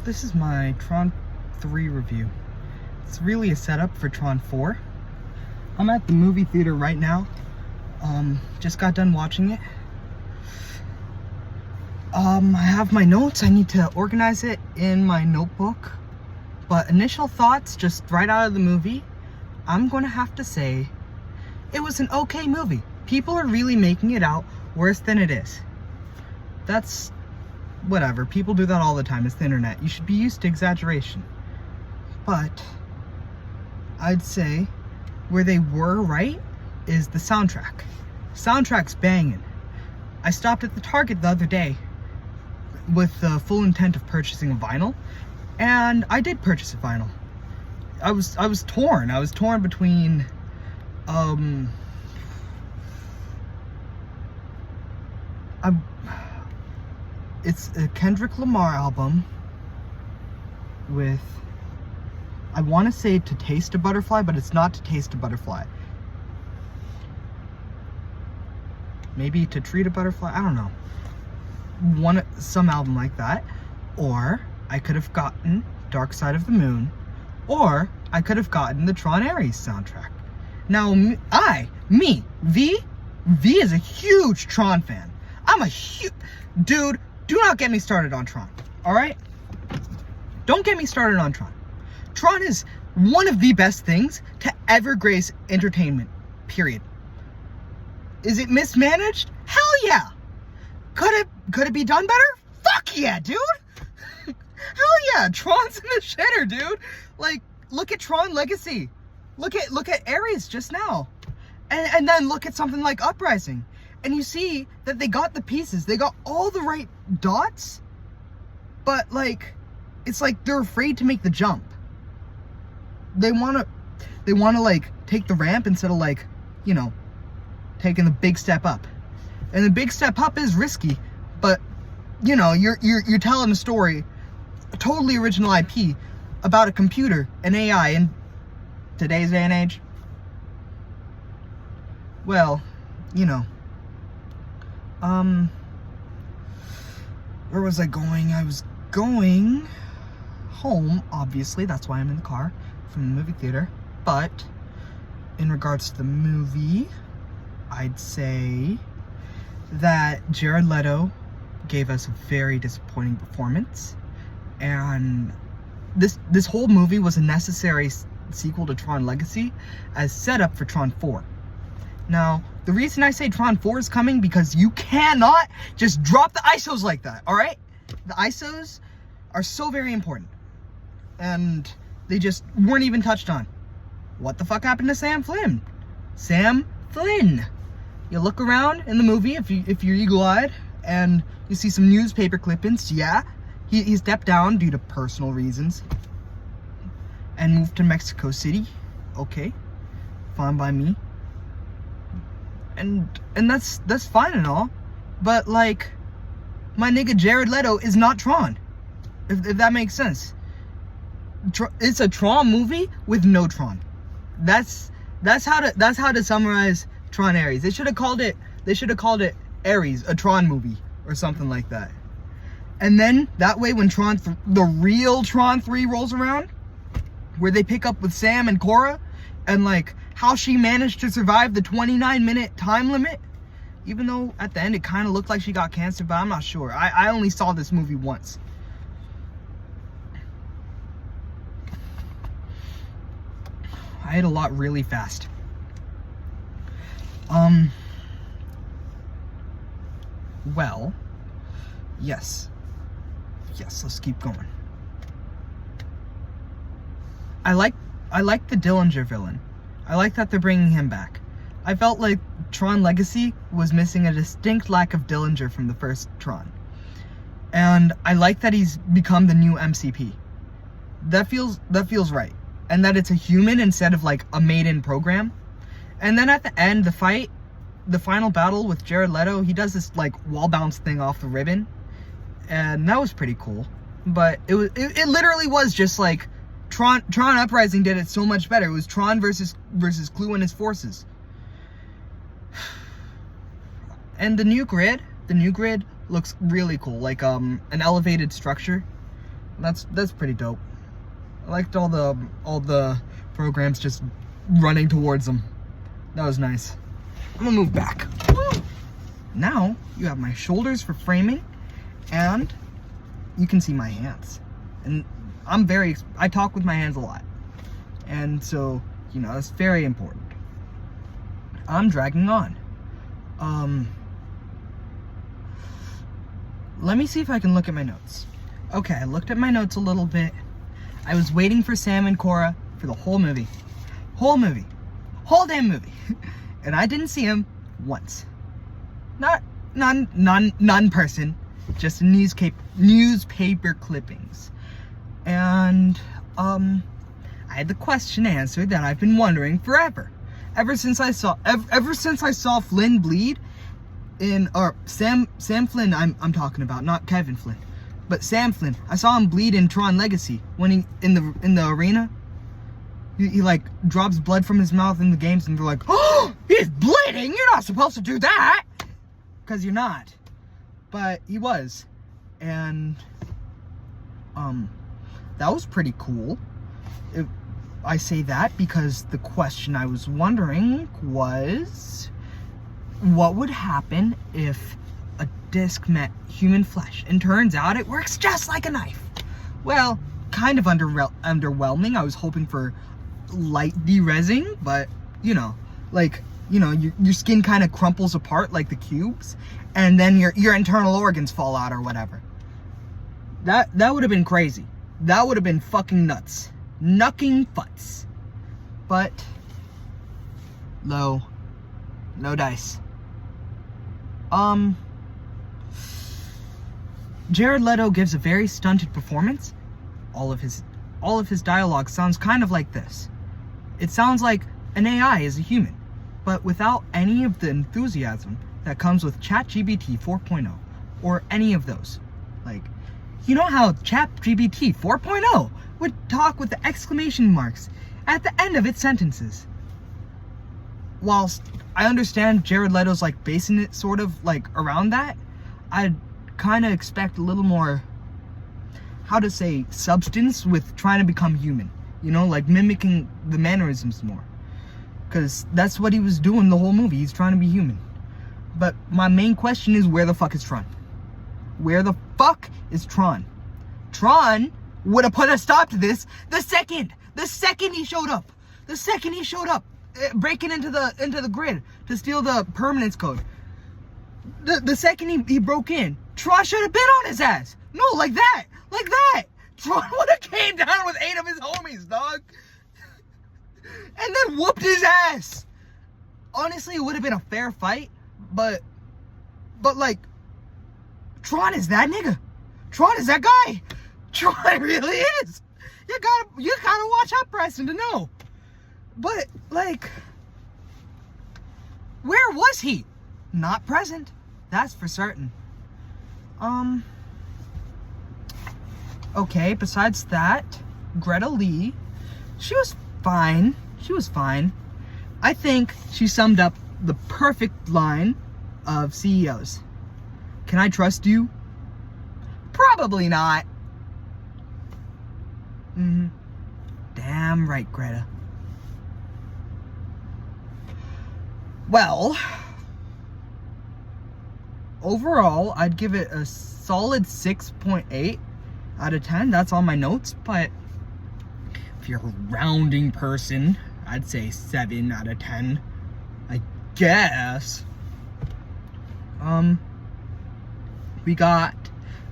This is my Tron 3 review. It's really a setup for Tron 4. I'm at the movie theater right now. Just got done watching it. I have my notes. I need to organize it in my notebook. But initial thoughts, just right out of the movie, I'm gonna have to say it was an okay movie. People are really making it out worse than it is. That's whatever. People do that all the time. It's the internet. You should be used to exaggeration. But I'd say where they were right is the soundtrack. Soundtrack's banging. I stopped at the Target the other day with the full intent of purchasing a vinyl, and I did purchase a vinyl. I was torn. I was torn between it's a Kendrick Lamar album with, I want to say To Taste a Butterfly, but it's not To Taste a Butterfly. Maybe To Treat a Butterfly, I don't know. Some album like that. Or I could have gotten Dark Side of the Moon, or I could have gotten the Tron Areass soundtrack. Now, V is a huge Tron fan. I'm a huge, dude, do not get me started on Tron, alright? Don't get me started on Tron. Tron is one of the best things to ever grace entertainment, period. Is it mismanaged? Hell yeah! Could it be done better? Fuck yeah, dude! Hell yeah, Tron's in the shitter, dude! Like, look at Tron Legacy. Look at Areass just now. And then look at something like Uprising. And you see that they got the pieces. They got all the right dots. But, like, it's like they're afraid to make the jump. They wanna like, take the ramp instead of, like, you know, taking the big step up. And the big step up is risky. But, you know, you're telling a story, a totally original IP, about a computer, an AI, in today's day and age. Well, you know. Where was I going? I was going home, obviously. That's why I'm in the car from the movie theater. But in regards to the movie, I'd say that Jared Leto gave us a very disappointing performance. And this whole movie was a necessary sequel to Tron Legacy as setup for Tron 4. Now, the reason I say Tron 4 is coming, because you cannot just drop the ISOs like that, alright? The ISOs are so very important. And they just weren't even touched on. What the fuck happened to Sam Flynn? Sam Flynn! You look around in the movie, if you're eagle-eyed, and you see some newspaper clippings, yeah, he stepped down due to personal reasons. And moved to Mexico City. Okay. Fine by me. And that's fine and all, but like, my nigga Jared Leto is not Tron, if that makes sense. It's a Tron movie with no Tron. That's how to summarize Tron Areass. They should have called it Areass, a Tron movie or something like that. And then that way, when the real Tron 3 rolls around, where they pick up with Sam and Cora, and like how she managed to survive the 29-minute time limit, even though at the end it kind of looked like she got cancer, but I'm not sure. I only saw this movie once. I ate a lot really fast. Well, yes, let's keep going. I like the Dillinger villain. I like that they're bringing him back. I felt like Tron Legacy was missing a distinct lack of Dillinger from the first Tron. And I like that he's become the new MCP. That feels right. And that it's a human instead of like a made-in program. And then at the end, the final battle with Jared Leto, he does this like wall bounce thing off the ribbon. And that was pretty cool. But it literally was just like Tron Uprising did it so much better. It was Tron versus Clue and his forces. And the new grid looks really cool, like an elevated structure. That's pretty dope. I liked all the programs just running towards them. That was nice. I'm gonna move back. Woo! Now you have my shoulders for framing, and you can see my hands. And I talk with my hands a lot, and so it's very important. I'm dragging on. Let me see if I can look at my notes. Okay, I looked at my notes a little bit. I was waiting for Sam and Cora for the whole movie. Whole damn movie. And I didn't see him once. None person. Just newspaper clippings. And, I had the question answered that I've been wondering forever. Ever since I saw Flynn bleed or Sam Flynn, I'm talking about, not Kevin Flynn, but Sam Flynn. I saw him bleed in Tron Legacy when he in the arena. He like drops blood from his mouth in the games, and they're like, "Oh, he's bleeding! You're not supposed to do that," because you're not. But he was, and that was pretty cool. I say that because the question I was wondering was, what would happen if a disc met human flesh? And turns out it works just like a knife. Well, kind of underwhelming. I was hoping for light de-rezzing, but your skin kind of crumples apart like the cubes, and then your internal organs fall out or whatever. That would have been crazy. That would have been fucking nuts. Knucking futz. But no dice. Jared Leto gives a very stunted performance. All of his dialogue sounds kind of like this. It sounds like an AI is a human, but without any of the enthusiasm that comes with ChatGPT 4.0 or any of those. Like, you know how ChatGPT 4.0 would talk with the exclamation marks at the end of its sentences. Whilst I understand Jared Leto's like basing it sort of like around that, I'd kind of expect a little more, how to say, substance with trying to become human. Like mimicking the mannerisms more. Because that's what he was doing the whole movie. He's trying to be human. But my main question is, where the fuck is Tron? Where the fuck is Tron? Tron would have put a stop to this the second he showed up. The second he showed up, breaking into the grid to steal the permanence code. The second he broke in, Tron should have been on his ass. No, like that. Tron would have came down with 8 of his homies, dog. And then whooped his ass. Honestly, it would have been a fair fight, but like, Tron is that nigga. Tron is that guy. Tron really is. You gotta watch out, Preston, to know. But like, where was he? Not present. That's for certain. Okay, besides that, Greta Lee, she was fine. I think she summed up the perfect line of CEOs. Can I trust you? Probably not. Damn right, Greta. Well, overall, I'd give it a solid 6.8 out of 10. That's on my notes, but if you're a rounding person, I'd say 7 out of 10, I guess. We got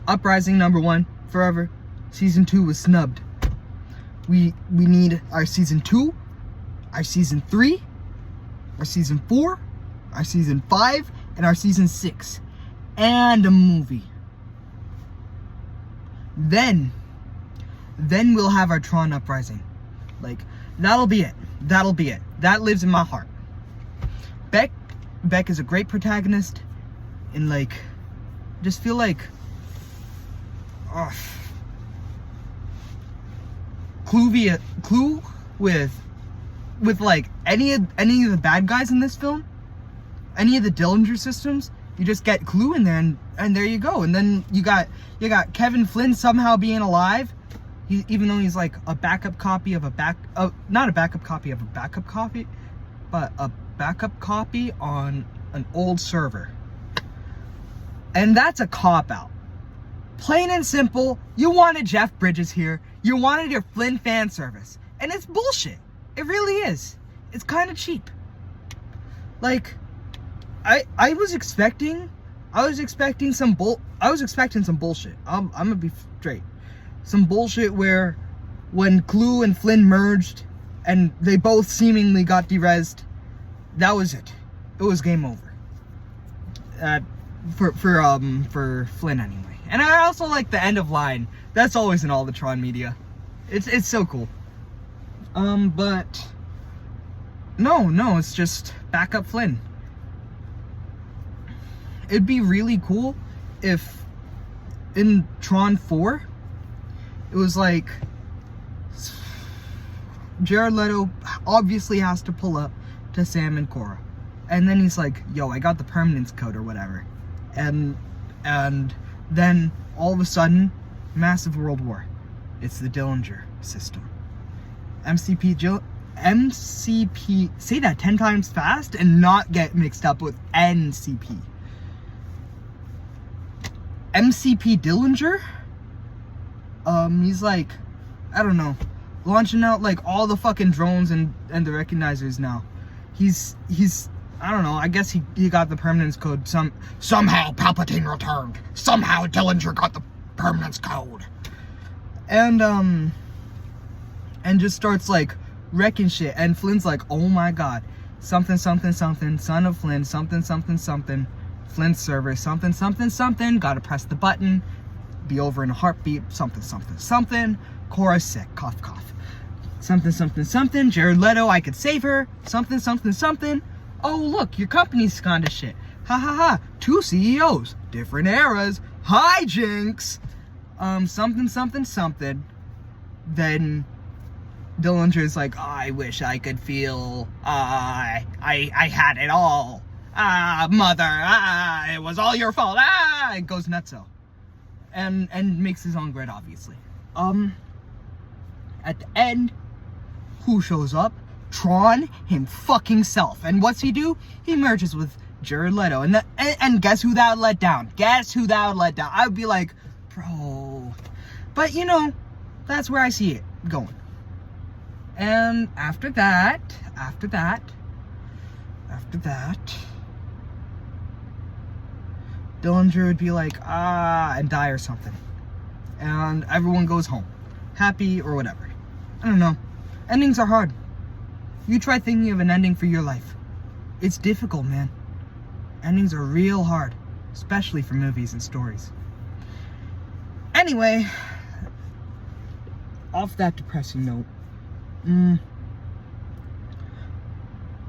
Uprising #1, Forever. Season 2 was snubbed. We need our Season 2, our Season 3, our Season 4, our Season 5, and our Season 6. And a movie. Then we'll have our Tron Uprising. Like, that'll be it. That lives in my heart. Beck is a great protagonist, and like, just feel like, Clue with like any of the bad guys in this film, any of the Dillinger systems, You just get Clue in there, and there you go. And then you got Kevin Flynn somehow being alive, even though he's like a backup copy of not a backup copy of a backup copy, but a backup copy on an old server. And that's a cop-out. Plain and simple, you wanted Jeff Bridges here. You wanted your Flynn fan service. And it's bullshit. It really is. It's kind of cheap. Like, I was expecting some bullshit. I'm gonna be straight. Some bullshit where when Clue and Flynn merged and they both seemingly got derezzed, that was it. It was game over. For Flynn anyway. And I also like the end of line. That's always in all the Tron media. It's so cool. But no, it's just backup Flynn. It'd be really cool if in Tron 4 it was like Jared Leto obviously has to pull up to Sam and Cora, and then he's like, yo, I got the permanence code or whatever, and then all of a sudden, massive world war. It's the Dillinger system. MCP, say that 10 times fast and not get mixed up with NCP. MCP Dillinger? He's like, I don't know, launching out like all the fucking drones and the recognizers now. He's I don't know, I guess he got the permanence code. Somehow Palpatine returned. Somehow Dillinger got the permanence code. And just starts like wrecking shit. And Flynn's like, oh my god. Something, something, something. Son of Flynn. Something, something, something. Flynn's server. Something, something, something. Gotta press the button. Be over in a heartbeat. Something, something, something. Cora's sick. Cough, cough. Something, something, something. Jared Leto, I could save her. Something, something, something. Oh, look, your company's gone to shit. Ha ha ha. 2 CEOs. Different eras. Hijinks. Something, something, something. Then Dillinger's like, oh, I wish I could feel, I had it all. Mother, it was all your fault. It goes nutso. And makes his own grid, obviously. At the end, who shows up? Tron himself. And what's he do? He merges with Jared Leto. And guess who that would let down? Guess who that would let down? I would be like, bro. But you know, that's where I see it going. And after that, Dillinger would be like, and die or something. And everyone goes home. Happy or whatever. I don't know. Endings are hard. You try thinking of an ending for your life. It's difficult, man. Endings are real hard. Especially for movies and stories. Anyway, off that depressing note,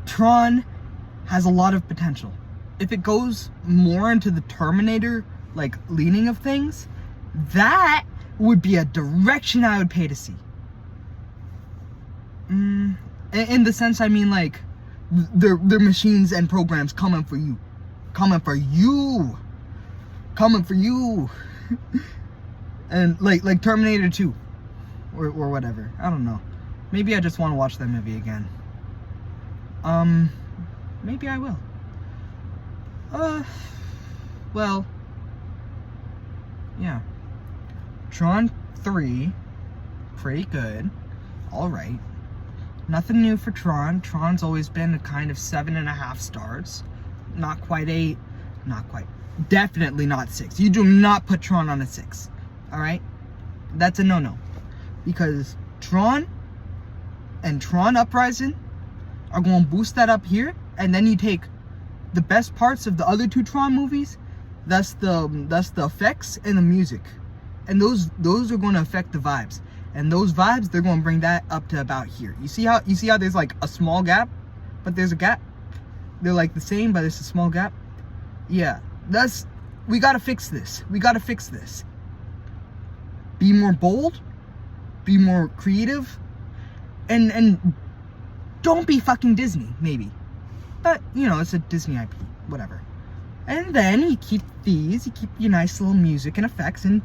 Tron has a lot of potential. If it goes more into the Terminator, like, leaning of things, that would be a direction I would pay to see. In the sense, I mean, like, they're machines and programs coming for you. Coming for you. And, like Terminator 2. Or whatever. I don't know. Maybe I just want to watch that movie again. Maybe I will. Well, yeah. Tron 3, pretty good. Alright. Nothing new for Tron. Tron's always been a kind of 7.5 stars. Not quite 8. Not quite. Definitely not 6. You do not put Tron on a 6. Alright? That's a no-no. Because Tron and Tron Uprising are going to boost that up here, and then you take the best parts of the other 2 Tron movies, that's the effects and the music, and those are going to affect the vibes, and those vibes, they're going to bring that up to about here. You see how there's like a small gap, but there's a gap. They're like the same, but it's a small gap. Yeah, we got to fix this. Be more bold, be more creative, and don't be fucking Disney, maybe. But, you know, it's a Disney IP, whatever. And then you keep these, you keep your nice little music and effects, and